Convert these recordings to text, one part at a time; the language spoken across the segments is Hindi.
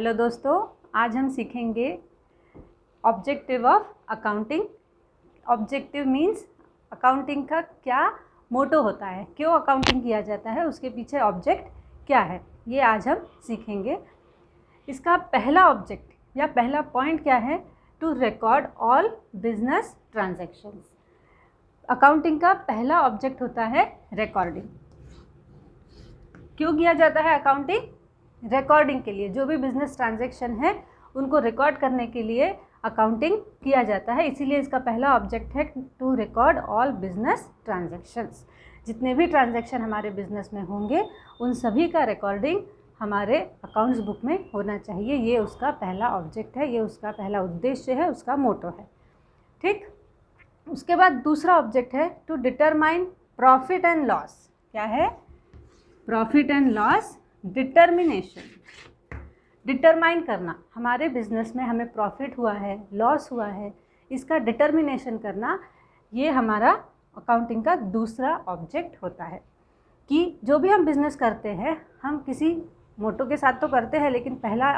हेलो दोस्तों, आज हम सीखेंगे objective of accounting. Objective means accounting का क्या मोटो होता है, क्यों अकाउंटिंग किया जाता है, उसके पीछे ऑब्जेक्ट क्या है, ये आज हम सीखेंगे। इसका पहला ऑब्जेक्ट या पहला पॉइंट क्या है? To record all business transactions. Accounting का पहला ऑब्जेक्ट होता है रिकॉर्डिंग। क्यों किया जाता है अकाउंटिंग? रिकॉर्डिंग के लिए। जो भी बिजनेस ट्रांजैक्शन है उनको रिकॉर्ड करने के लिए अकाउंटिंग किया जाता है, इसीलिए इसका पहला ऑब्जेक्ट है to record all business transactions. जितने भी ट्रांजैक्शन हमारे बिजनेस में होंगे उन सभी का रिकॉर्डिंग हमारे अकाउंट्स बुक में होना चाहिए। ये उसका पहला ऑब्जेक्ट है, ये उसका पहला उद्देश्य है, उसका मोटो है। ठीक, उसके बाद दूसरा ऑब्जेक्ट है to determine profit and loss. क्या है? Profit and loss determination. Determine करना, हमारे बिजनेस में हमें प्रॉफिट हुआ है, लॉस हुआ है, इसका डिटर्मिनेशन करना, ये हमारा अकाउंटिंग का दूसरा ऑब्जेक्ट होता है। कि जो भी हम बिज़नेस करते हैं हम किसी मोटो के साथ तो करते हैं, लेकिन पहला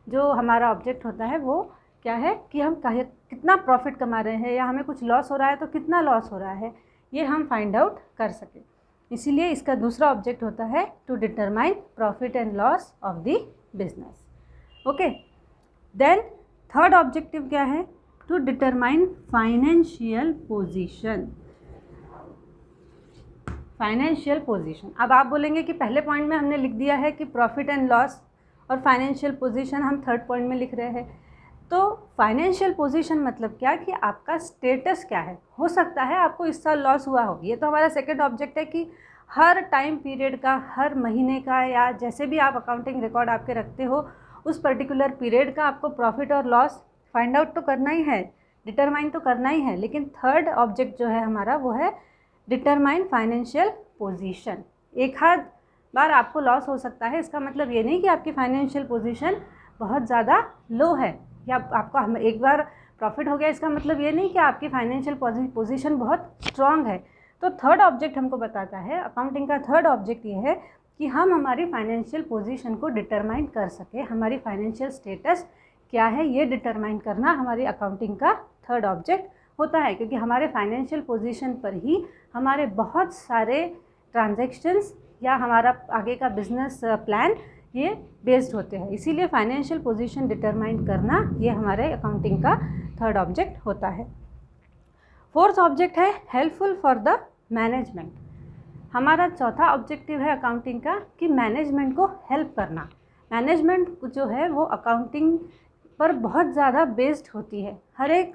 जो हमारा ऑब्जेक्ट होता है वो क्या है कि हम कितना प्रॉफिट कमा रहे हैं या हमें कुछ लॉस हो रहा है तो कितना लॉस हो रहा है, ये हम फाइंड आउट कर सकें। इसीलिए इसका दूसरा ऑब्जेक्ट होता है to determine profit and loss of the business. Okay, then third objective क्या है? To determine financial position. Financial position. अब आप बोलेंगे कि पहले पॉइंट में हमने लिख दिया है कि प्रॉफिट एंड लॉस और फाइनेंशियल पोजीशन हम थर्ड पॉइंट में लिख रहे हैं, तो फाइनेंशियल पोजीशन मतलब क्या कि आपका स्टेटस क्या है। हो सकता है आपको इस साल लॉस हुआ हो, ये तो हमारा सेकंड ऑब्जेक्ट है कि हर टाइम पीरियड का, हर महीने का, या जैसे भी आप अकाउंटिंग रिकॉर्ड आपके रखते हो उस पर्टिकुलर पीरियड का आपको प्रॉफिट और लॉस फाइंड आउट तो करना ही है, डिटरमाइन तो करना ही है। लेकिन थर्ड ऑब्जेक्ट जो है हमारा वो है डिटरमाइन फाइनेंशियल पोजीशन। एक आध बार आपको लॉस हो सकता है, इसका मतलब ये नहीं कि आपकी फाइनेंशियल पोजीशन बहुत ज़्यादा लो है, या आपका एक बार प्रॉफिट हो गया इसका मतलब ये नहीं कि आपकी फाइनेंशियल पोजीशन बहुत स्ट्रांग है। तो थर्ड ऑब्जेक्ट हमको बताता है, अकाउंटिंग का थर्ड ऑब्जेक्ट ये है कि हम हमारी फाइनेंशियल पोजीशन को डिटरमाइन कर सके। हमारी फाइनेंशियल स्टेटस क्या है ये डिटरमाइन करना हमारी अकाउंटिंग का थर्ड ऑब्जेक्ट होता है, क्योंकि हमारे फाइनेंशियल पोजीशन पर ही हमारे बहुत सारे ट्रांजैक्शंस या हमारा आगे का बिजनेस प्लान ये बेस्ड होते हैं। इसीलिए फाइनेंशियल पोजीशन डिटरमाइन करना ये हमारे अकाउंटिंग का थर्ड ऑब्जेक्ट होता है। फोर्थ ऑब्जेक्ट है हेल्पफुल फॉर द मैनेजमेंट। हमारा चौथा ऑब्जेक्टिव है अकाउंटिंग का कि मैनेजमेंट को हेल्प करना। मैनेजमेंट जो है वो अकाउंटिंग पर बहुत ज़्यादा बेस्ड होती है। हर एक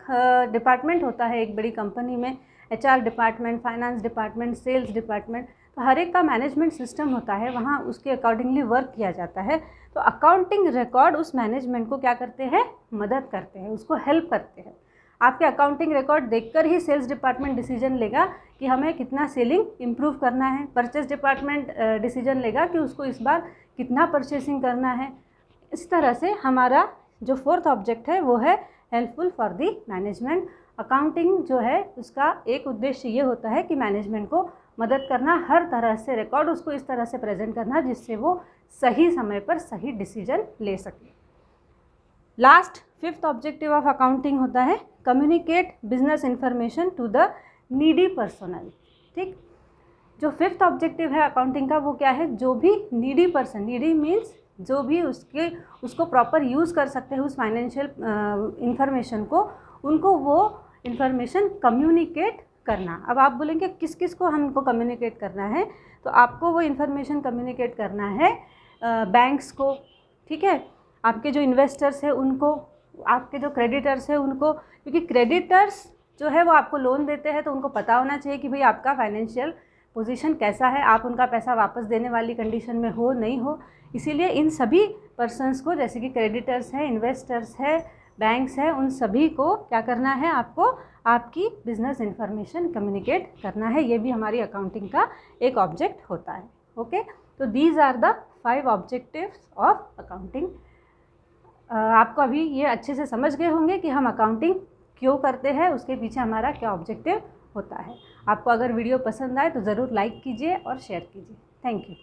डिपार्टमेंट होता है एक बड़ी कंपनी में, HR department, finance department, sales department, तो हर एक का मैनेजमेंट सिस्टम होता है, वहाँ उसके अकॉर्डिंगली वर्क किया जाता है। तो अकाउंटिंग रिकॉर्ड उस मैनेजमेंट को क्या करते हैं? मदद करते हैं, उसको हेल्प करते हैं। आपके अकाउंटिंग रिकॉर्ड देखकर ही सेल्स डिपार्टमेंट डिसीजन लेगा कि हमें कितना सेलिंग इम्प्रूव करना है, परचेस डिपार्टमेंट डिसीजन लेगा कि उसको इस बार कितना परचेसिंग करना है। इस तरह से हमारा जो फोर्थ ऑब्जेक्ट है वो है helpful for the management. Accounting जो है उसका एक उद्देश्य ये होता है कि मैनेजमेंट को मदद करना, हर तरह से रिकॉर्ड उसको इस तरह से प्रेजेंट करना जिससे वो सही समय पर सही डिसीजन ले सके। Last fifth objective of accounting होता है communicate business information to the needy personal. ठीक, जो फिफ्थ ऑब्जेक्टिव है अकाउंटिंग का वो क्या है? जो भी नीडी पर्सन, नीडी मीन्स जो भी उसको प्रॉपर यूज़ कर सकते हैं उस फाइनेंशियल इंफॉर्मेशन को, उनको वो इंफॉर्मेशन कम्युनिकेट करना। अब आप बोलेंगे किस किस को हमको कम्युनिकेट करना है, तो आपको वो इन्फॉर्मेशन कम्युनिकेट करना है बैंक्स को, ठीक है, आपके जो इन्वेस्टर्स हैं उनको, आपके जो क्रेडिटर्स हैं उनको, क्योंकि क्रेडिटर्स जो है वो आपको लोन देते हैं तो उनको पता होना चाहिए कि भाई आपका फाइनेंशियल पोजीशन कैसा है, आप उनका पैसा वापस देने वाली कंडीशन में हो नहीं हो। इसीलिए इन सभी पर्सन्स को, जैसे कि क्रेडिटर्स हैं, इन्वेस्टर्स है, बैंक्स हैं, उन सभी को क्या करना है? आपको आपकी बिजनेस इंफॉर्मेशन कम्युनिकेट करना है। ये भी हमारी अकाउंटिंग का एक ऑब्जेक्ट होता है। ओके, तो these are the 5 objectives of accounting. आपको अभी ये अच्छे से समझ गए होंगे कि हम अकाउंटिंग क्यों करते हैं, उसके पीछे हमारा क्या ऑब्जेक्टिव होता है। आपको अगर वीडियो पसंद आए तो ज़रूर लाइक कीजिए और शेयर कीजिए। Thank you.